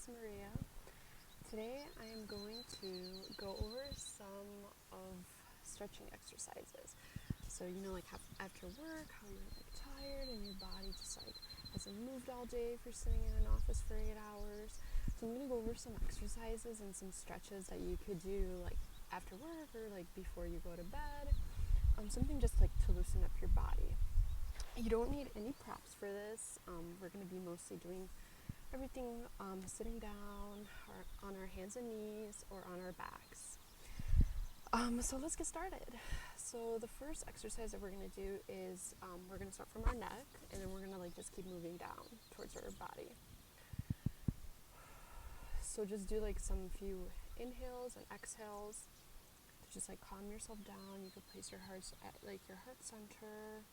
is Maria. Today I am going to go over some of stretching exercises. So like after work, how you're tired and your body just hasn't moved all day if you're sitting in an office for 8 hours. So I'm going to go over some exercises and some stretches that you could do after work or before you go to bed. Something just to loosen up your body. You don't need any props for this. We're going to be mostly doing everything sitting down or on our hands and knees or on our backs. So let's get started. So the first exercise that we're going to do is we're going to start from our neck, and then we're going to just keep moving down towards our body. So just do some few inhales and exhales to just calm yourself down. You can place your heart at your heart center.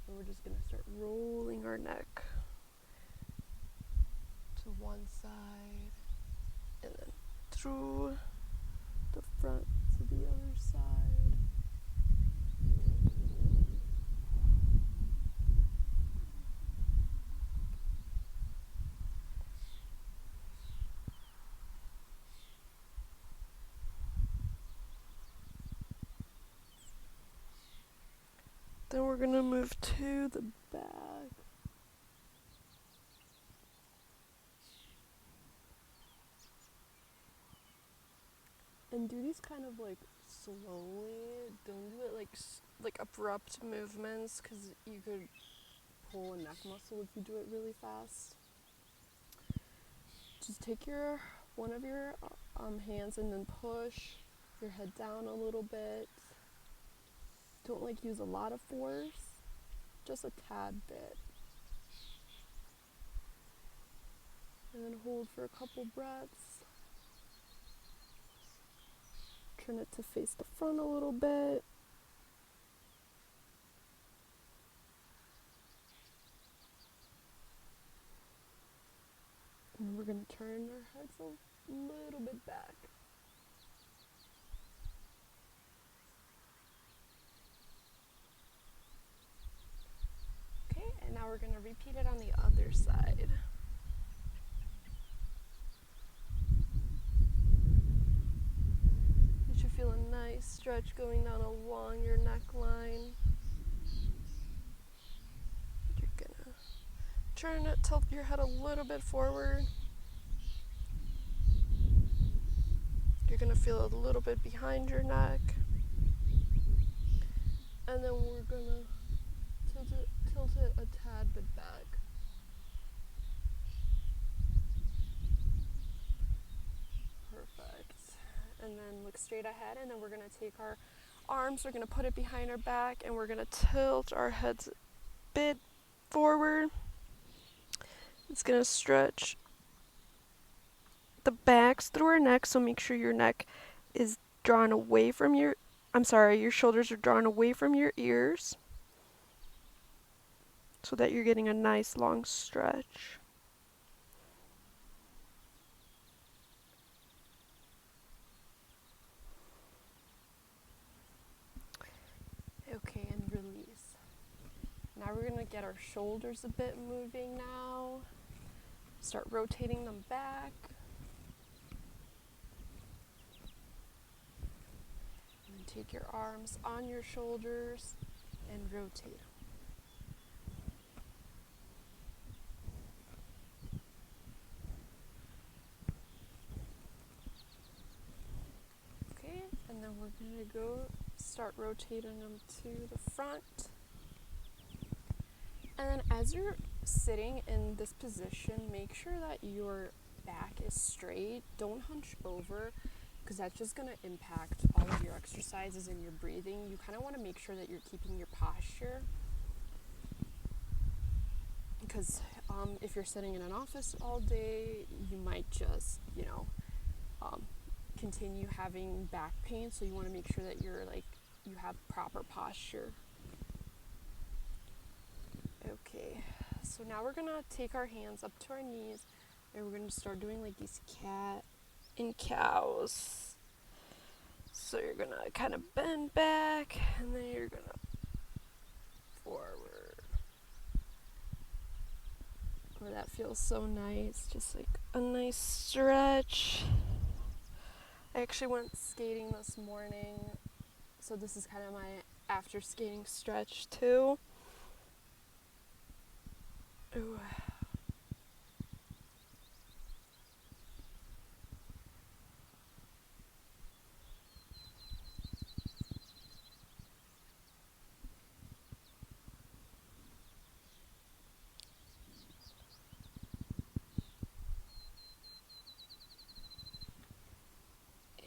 And we're just going to start rolling our neck to one side and then through the front to the other side. Then we're going to move to the back. And do these kind of slowly. Don't do it like abrupt movements, because you could pull a neck muscle if you do it really fast. Just take one of your hands and then push your head down a little bit. Don't use a lot of force, just a tad bit. And then hold for a couple breaths. Turn it to face the front a little bit. And we're going to turn our heads a little bit back. Okay, and now we're going to repeat it on the other side. You should feel a nice stretch going down along your neckline. You're going to turn it, tilt your head a little bit forward. You're going to feel a little bit behind your neck. And then we're going to tilt it a tad bit back. Perfect. And then look straight ahead, and then we're going to take our arms, we're going to put it behind our back, and we're going to tilt our heads a bit forward. It's going to stretch the backs through our neck, so make sure your neck is drawn away from your shoulders are drawn away from your ears, so that you're getting a nice long stretch. Okay, and release. Now we're going to get our shoulders a bit moving now. Start rotating them back. And then take your arms on your shoulders and rotate them. Okay, and then we're going to start rotating them to the front. And then as you're sitting in this position, make sure that your back is straight. Don't hunch over, because that's just going to impact all of your exercises and your breathing. You kind of want to make sure that you're keeping your posture, because if you're sitting in an office all day, you might just, continue having back pain. So you want to make sure that you have proper posture. Okay, so now we're going to take our hands up to our knees, and we're going to start doing these cat and cows. So you're gonna kind of bend back, and then you're gonna forward. Oh, that feels so nice, just like a nice stretch. I actually went skating this morning, so this is kind of my after skating stretch too. Ooh.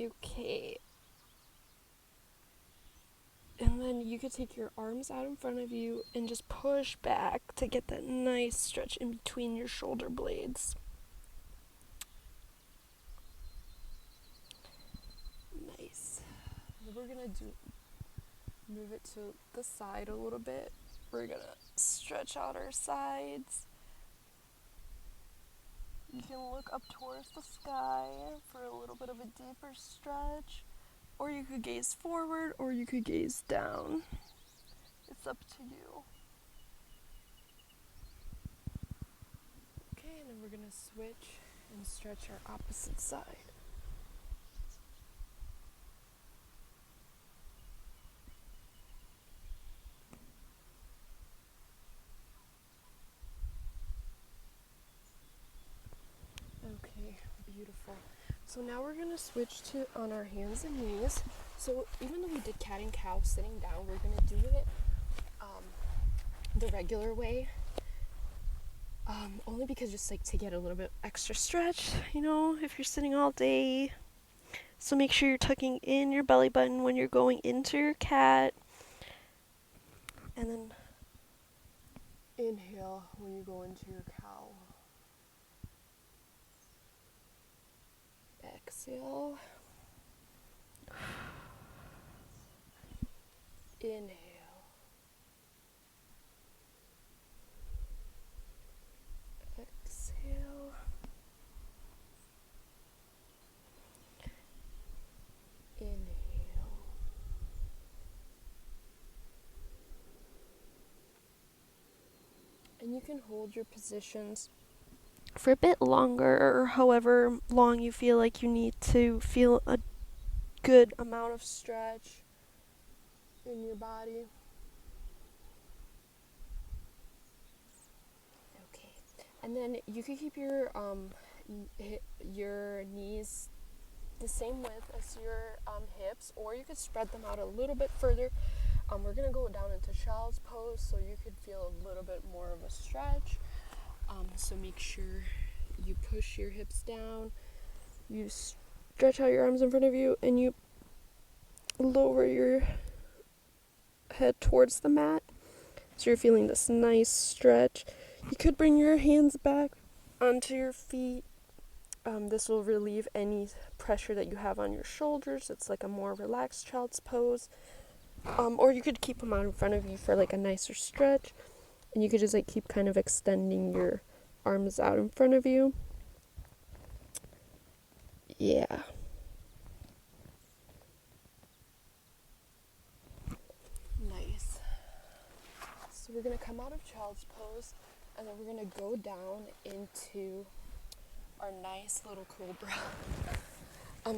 Okay. And then you could take your arms out in front of you and just push back to get that nice stretch in between your shoulder blades. Nice. We're gonna move it to the side a little bit. We're gonna stretch out our sides. You can look up towards the sky for a little bit of a deeper stretch, or you could gaze forward, or you could gaze down. It's up to you. Okay, and then we're gonna switch and stretch our opposite side. Okay, beautiful. So now we're gonna switch to on our hands and knees. So even though we did cat and cow sitting down, we're gonna do it the regular way. Only because just like to get a little bit extra stretch, if you're sitting all day. So make sure you're tucking in your belly button when you're going into your cat. And then inhale when you go into your cow. Exhale. Inhale. Exhale. Inhale. And you can hold your positions for a bit longer, or however long you feel like you need to feel a good amount of stretch in your body. Okay. And then you can keep your knees the same width as your hips, or you could spread them out a little bit further. We're going to go down into child's pose, so you could feel a little bit more of a stretch. So make sure you push your hips down, you stretch out your arms in front of you, and you lower your head towards the mat. So you're feeling this nice stretch. You could bring your hands back onto your feet. This will relieve any pressure that you have on your shoulders. It's like a more relaxed child's pose. Or you could keep them out in front of you for like a nicer stretch. And you could just like keep kind of extending your arms out in front of you. Yeah. Nice. So we're going to come out of child's pose, and then we're going to go down into our nice little cobra.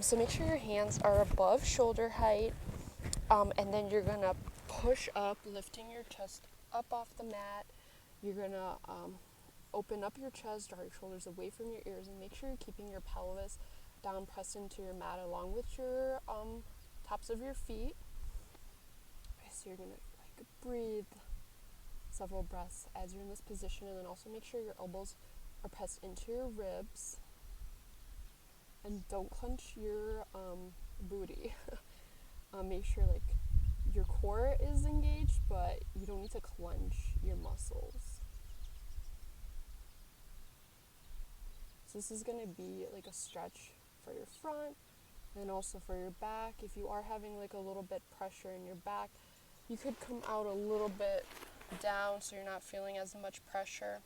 So make sure your hands are above shoulder height, and then you're going to push up, lifting your chest up off the mat. You're going to open up your chest, draw your shoulders away from your ears, and make sure you're keeping your pelvis down, pressed into your mat along with your tops of your feet. So you're going to like breathe several breaths as you're in this position, and then also make sure your elbows are pressed into your ribs, and don't clench your booty. Make sure like your core is engaged, but you don't need to clench your muscles. So this is going to be like a stretch for your front and also for your back. If you are having like a little bit pressure in your back, you could come out a little bit down so you're not feeling as much pressure.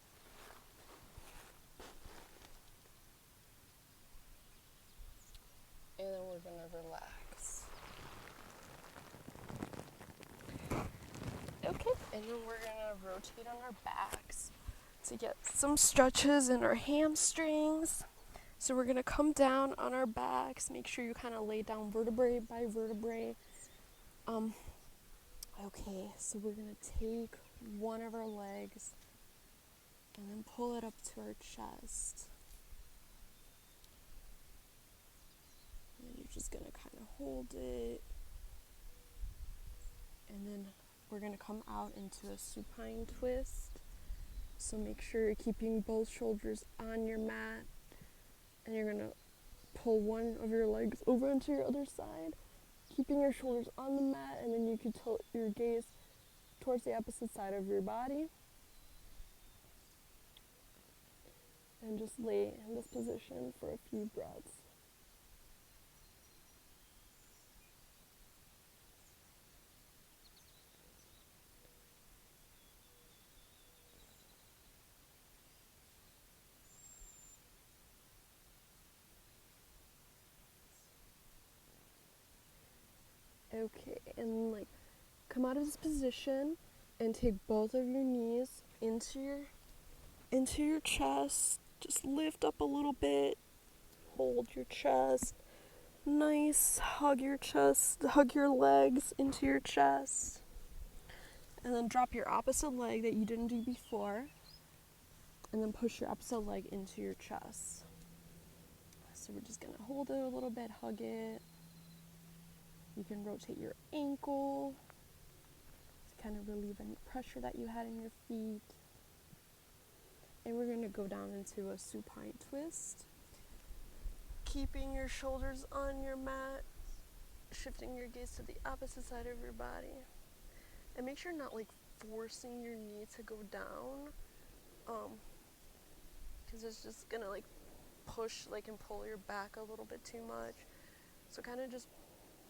And then we're going to relax. And then we're going to rotate on our backs to get some stretches in our hamstrings. So we're going to come down on our backs. Make sure you kind of lay down vertebrae by vertebrae. Okay, so we're going to take one of our legs and then pull it up to our chest. And then you're just going to kind of hold it. And then we're going to come out into a supine twist. So make sure you're keeping both shoulders on your mat. And you're going to pull one of your legs over into your other side, keeping your shoulders on the mat, and then you can tilt your gaze towards the opposite side of your body. And just lay in this position for a few breaths. Okay, and come out of this position and take both of your knees into your chest. Just lift up a little bit. Hold your chest. Nice. Hug your chest. Hug your legs into your chest. And then drop your opposite leg that you didn't do before. And then push your opposite leg into your chest. So we're just going to hold it a little bit, hug it. You can rotate your ankle to kind of relieve any pressure that you had in your feet. And we're going to go down into a supine twist. Keeping your shoulders on your mat, shifting your gaze to the opposite side of your body. And make sure you're not forcing your knee to go down, because it's just going to push and pull your back a little bit too much. So kind of just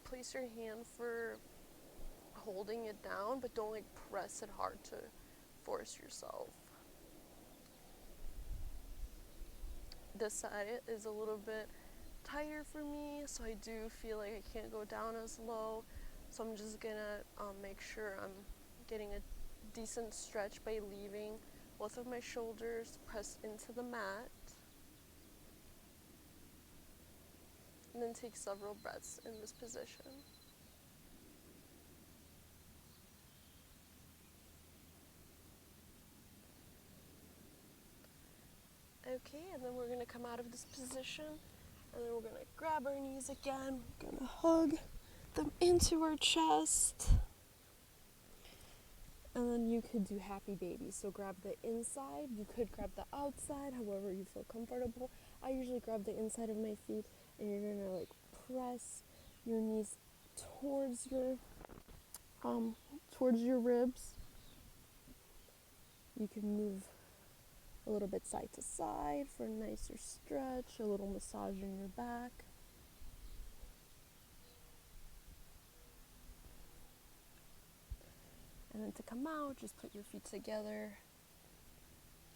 place your hand for holding it down, but don't press it hard to force yourself. This side is a little bit tighter for me, so I do feel like I can't go down as low. So I'm just gonna make sure I'm getting a decent stretch by leaving both of my shoulders pressed into the mat. And then take several breaths in this position. Okay, and then we're going to come out of this position, and then we're going to grab our knees again. We're going to hug them into our chest. And then you could do happy baby. So grab the inside. You could grab the outside, however you feel comfortable. I usually grab the inside of my feet, and you're going to press your knees towards your ribs. You can move a little bit side to side for a nicer stretch, a little massage in your back. And then to come out, just put your feet together.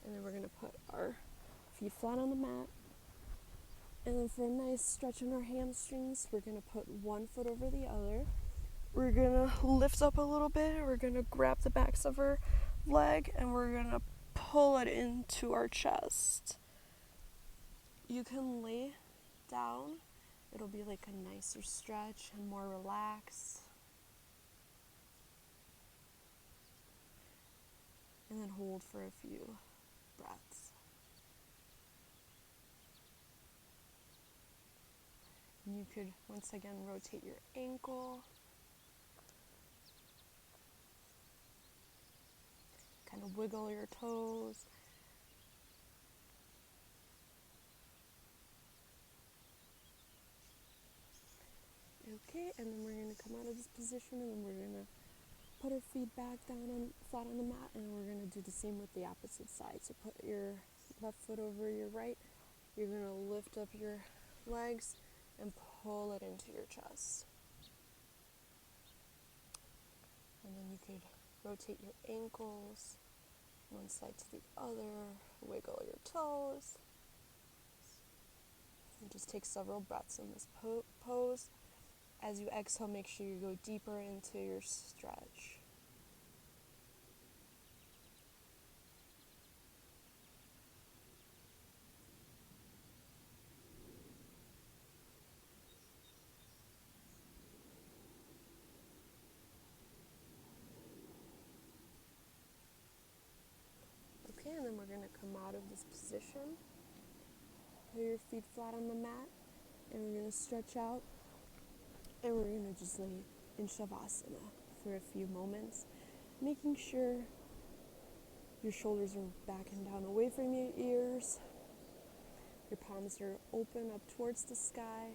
And then we're going to put our feet flat on the mat. And then for a nice stretch in our hamstrings, we're going to put one foot over the other. We're going to lift up a little bit. We're going to grab the backs of our leg, and we're going to pull it into our chest. You can lay down. It'll be a nicer stretch and more relaxed. And then hold for a few breaths. And you could once again rotate your ankle. Kind of wiggle your toes. Okay, and then we're going to come out of this position, and then we're going to put our feet back down flat on the mat, and we're going to do the same with the opposite side. So put your left foot over your right. You're going to lift up your legs and pull it into your chest. And then you could rotate your ankles one side to the other, wiggle your toes, and just take several breaths in this pose. As you exhale, make sure you go deeper into your stretch. position. Put your feet flat on the mat, and we're going to stretch out, and we're going to just lay in Shavasana for a few moments, making sure your shoulders are back and down away from your ears. Your palms are open up towards the sky.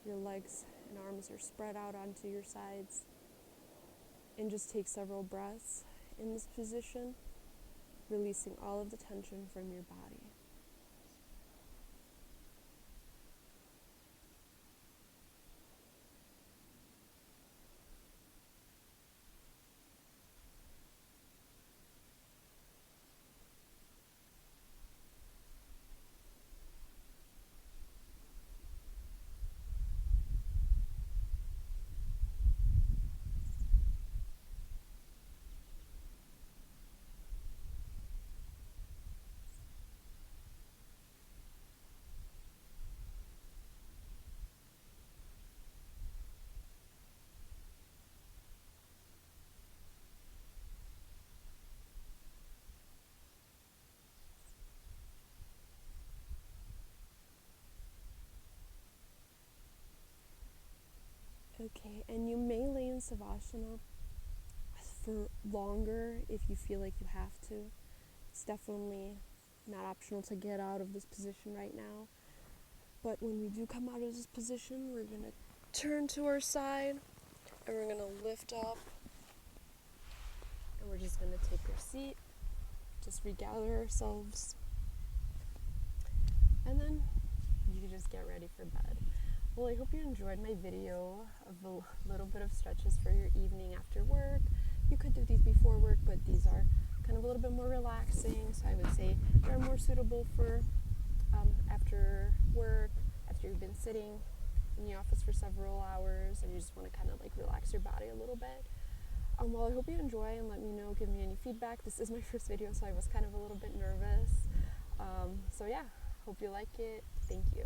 Your legs and arms are spread out onto your sides. And just take several breaths in this position, releasing all of the tension from your body. Okay, and you may lay in Savasana for longer if you feel like you have to. It's definitely not optional to get out of this position right now. But when we do come out of this position, we're going to turn to our side, and we're going to lift up, and we're just going to take our seat, just regather ourselves, and then you can just get ready for bed. Well, I hope you enjoyed my video of a little bit of stretches for your evening after work. You could do these before work, but these are kind of a little bit more relaxing, so I would say they're more suitable for after work, after you've been sitting in the office for several hours and you just want to kind of like relax your body a little bit. Well, I hope you enjoy, and let me know, give me any feedback. This is my first video, so I was kind of a little bit nervous. So yeah, hope you like it. Thank you.